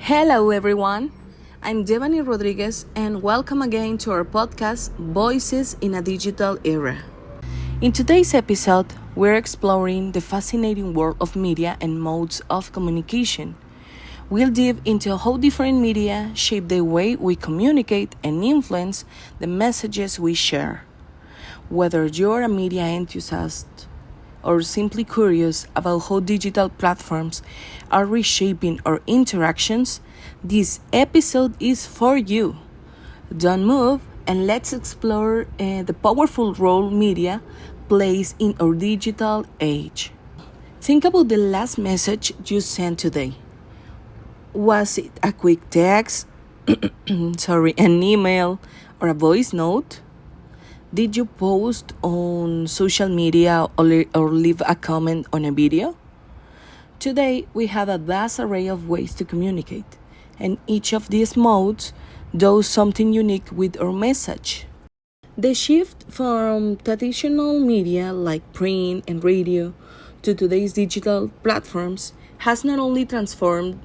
Hello, everyone. I'm Devani Rodriguez, and welcome again to our podcast, Voices in a Digital Era. In today's episode, we're exploring the fascinating world of media and modes of communication. We'll dive into how different media shape the way we communicate and influence the messages we share. Whether you're a media enthusiast or simply curious about how digital platforms are reshaping our interactions, this episode is for you. Don't move and let's explore the powerful role media plays in our digital age. Think about the last message you sent today. Was it a quick text, an email, or a voice note? Did you post on social media or leave a comment on a video? Today, we have a vast array of ways to communicate, and each of these modes does something unique with our message. The shift from traditional media like print and radio to today's digital platforms has not only transformed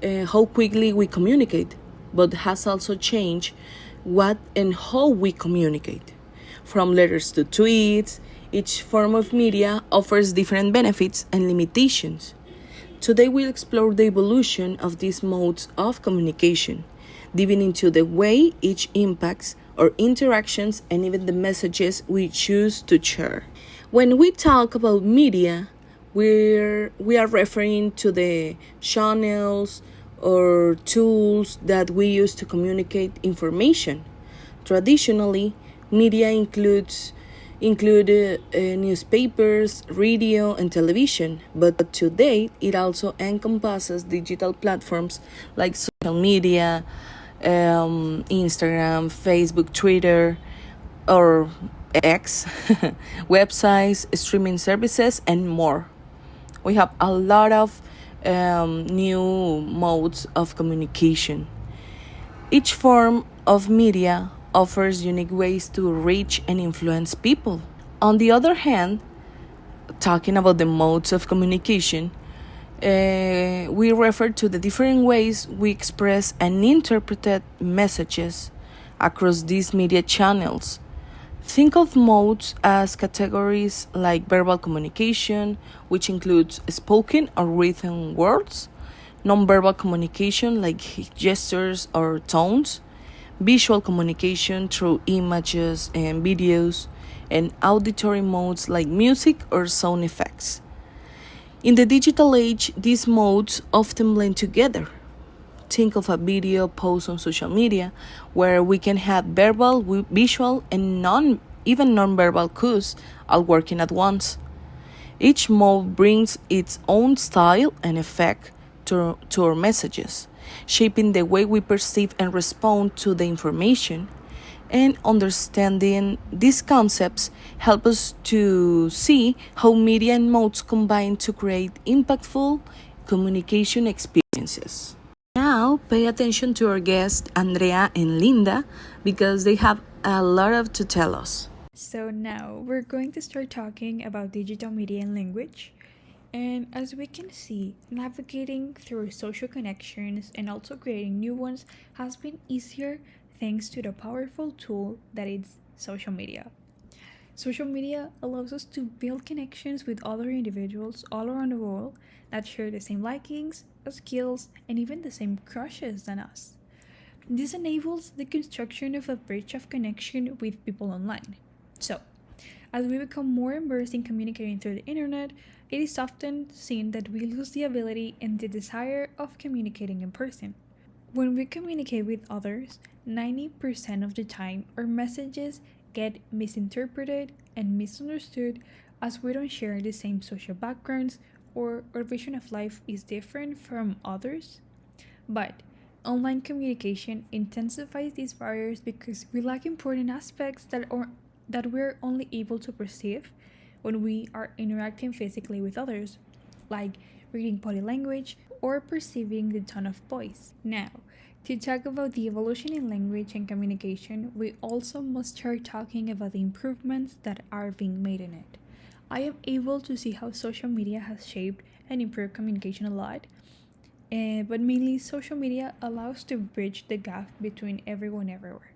how quickly we communicate, but has also changed what and how we communicate. From letters to tweets, each form of media offers different benefits and limitations. Today we'll explore the evolution of these modes of communication, diving into the way each impacts our interactions and even the messages we choose to share. When we talk about media, we are referring to the channels or tools that we use to communicate information. Traditionally, media include newspapers, radio, and television, but today it also encompasses digital platforms like social media, Instagram, Facebook, Twitter, or X, websites, streaming services, and more. We have a lot of new modes of communication. Each form of media offers unique ways to reach and influence people. On the other hand, talking about the modes of communication, we refer to the different ways we express and interpret messages across these media channels. Think of modes as categories like verbal communication, which includes spoken or written words, nonverbal communication like gestures or tones, visual communication through images and videos, and auditory modes like music or sound effects. In the digital age, these modes often blend together. Think of a video post on social media where we can have verbal, visual, and even non-verbal cues all working at once. Each mode brings its own style and effect to our messages, shaping the way we perceive and respond to the information. And understanding these concepts help us to see how media and modes combine to create impactful communication experiences. Now, pay attention to our guests, Andrea and Linda, because they have a lot of to tell us. So now we're going to start talking about digital media and language. And as we can see, navigating through social connections and also creating new ones has been easier thanks to the powerful tool that is social media. Social media allows us to build connections with other individuals all around the world that share the same likings, skills, and even the same crushes than us. This enables the construction of a bridge of connection with people online. So, as we become more immersed in communicating through the internet, it is often seen that we lose the ability and the desire of communicating in person. When we communicate with others, 90% of the time our messages get misinterpreted and misunderstood as we don't share the same social backgrounds or our vision of life is different from others. But online communication intensifies these barriers because we lack important aspects that we're only able to perceive when we are interacting physically with others, like reading body language or perceiving the tone of voice. Now, to talk about the evolution in language and communication, we also must start talking about the improvements that are being made in it. I am able to see how social media has shaped and improved communication a lot. But mainly, social media allows to bridge the gap between everyone everywhere.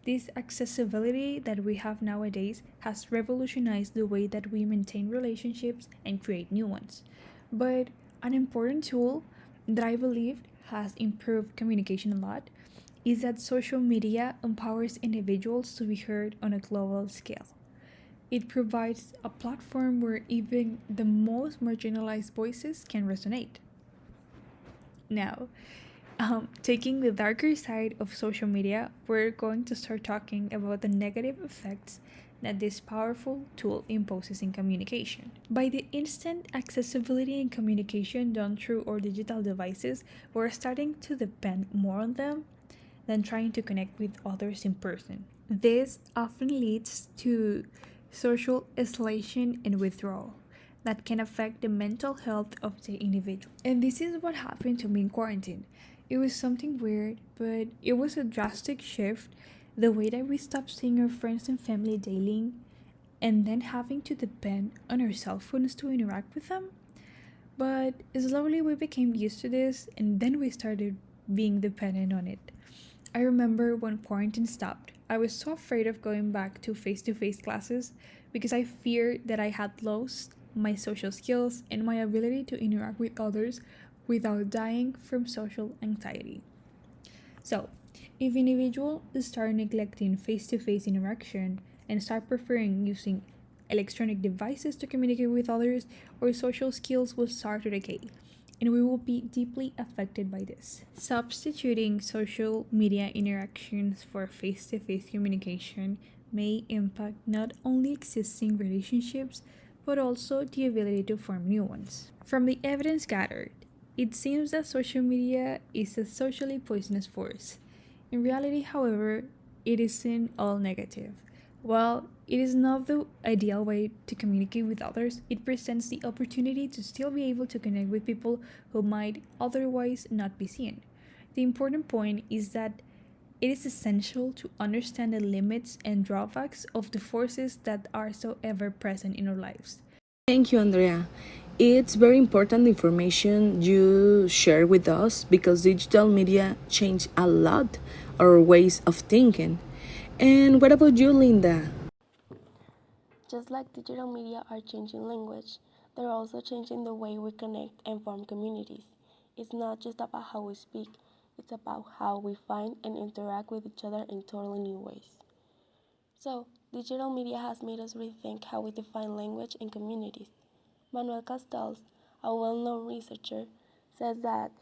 This accessibility that we have nowadays has revolutionized the way that we maintain relationships and create new ones. But an important tool that I believe has improved communication a lot is that social media empowers individuals to be heard on a global scale. It provides a platform where even the most marginalized voices can resonate. Now, taking the darker side of social media, we're going to start talking about the negative effects that this powerful tool imposes in communication. By the instant accessibility and communication done through our digital devices, we're starting to depend more on them than trying to connect with others in person. This often leads to social isolation and withdrawal that can affect the mental health of the individual. And this is what happened to me in quarantine. It was something weird, but it was a drastic shift. The way that we stopped seeing our friends and family daily and then having to depend on our cell phones to interact with them. But slowly we became used to this and then we started being dependent on it. I remember when quarantine stopped, I was so afraid of going back to face classes because I feared that I had lost my social skills and my ability to interact with others without dying from social anxiety. So, if individuals start neglecting face to face interaction and start preferring using electronic devices to communicate with others, our social skills will start to decay, and we will be deeply affected by this. Substituting social media interactions for face to face communication may impact not only existing relationships but also the ability to form new ones. From the evidence gathered, it seems that social media is a socially poisonous force. In reality, however, it isn't all negative. While it is not the ideal way to communicate with others, it presents the opportunity to still be able to connect with people who might otherwise not be seen. The important point is that it is essential to understand the limits and drawbacks of the forces that are so ever present in our lives. Thank you, Andrea. It's very important information you share with us because digital media change a lot our ways of thinking. And what about you, Linda? Just like digital media are changing language, they're also changing the way we connect and form communities. It's not just about how we speak, it's about how we find and interact with each other in totally new ways. So, digital media has made us rethink how we define language and communities. Manuel Castells, a well known researcher, says that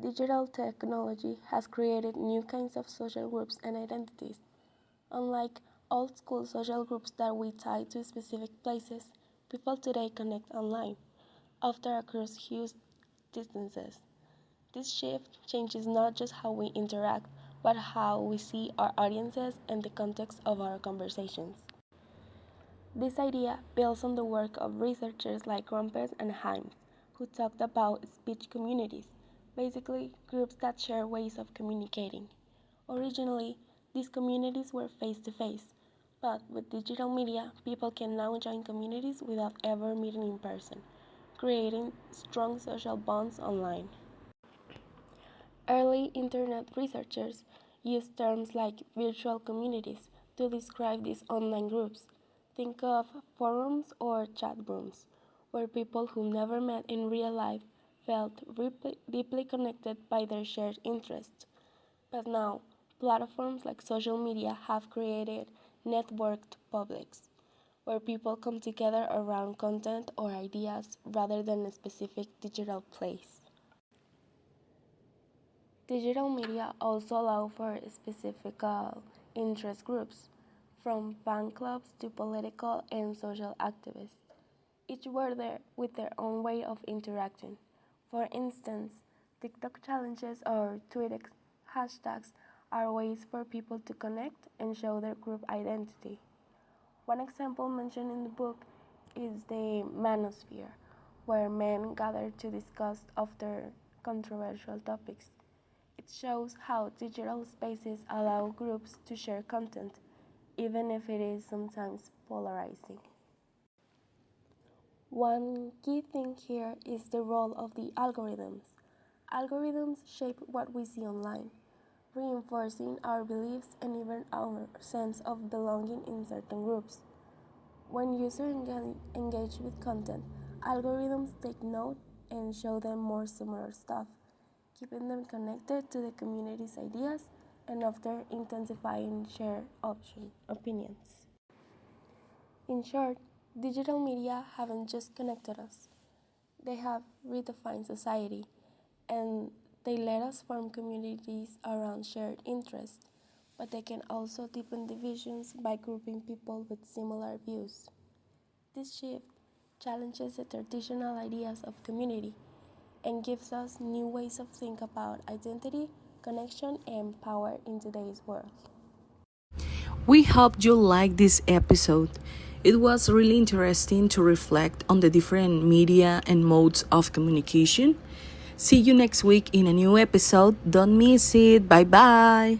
digital technology has created new kinds of social groups and identities. Unlike old school social groups that we tie to specific places, people today connect online, often across huge distances. This shift changes not just how we interact, but how we see our audiences and the context of our conversations. This idea builds on the work of researchers like Rumpers and Himes, who talked about speech communities, basically groups that share ways of communicating. Originally, these communities were face to face, but with digital media, people can now join communities without ever meeting in person, creating strong social bonds online. Early internet researchers used terms like virtual communities to describe these online groups. Think of forums or chat rooms, where people who never met in real life felt deeply connected by their shared interests. But now, platforms like social media have created networked publics, where people come together around content or ideas rather than a specific digital place. Digital media also allow for specific interest groups, from fan clubs to political and social activists. Each were there with their own way of interacting. For instance, TikTok challenges or Twitter hashtags are ways for people to connect and show their group identity. One example mentioned in the book is the Manosphere, where men gather to discuss often controversial topics. It shows how digital spaces allow groups to share content, even if it is sometimes polarizing. One key thing here is the role of the algorithms. Algorithms shape what we see online, reinforcing our beliefs and even our sense of belonging in certain groups. When users engage with content, algorithms take note and show them more similar stuff, keeping them connected to the community's ideas and often intensifying shared opinions. In short, digital media haven't just connected us, they have redefined society, and they let us form communities around shared interests, but they can also deepen divisions by grouping people with similar views. This shift challenges the traditional ideas of community and gives us new ways of thinking about identity, connection, and power in today's world. We hope you liked this episode. It was really interesting to reflect on the different media and modes of communication. See you next week in a new episode. Don't miss it. Bye bye.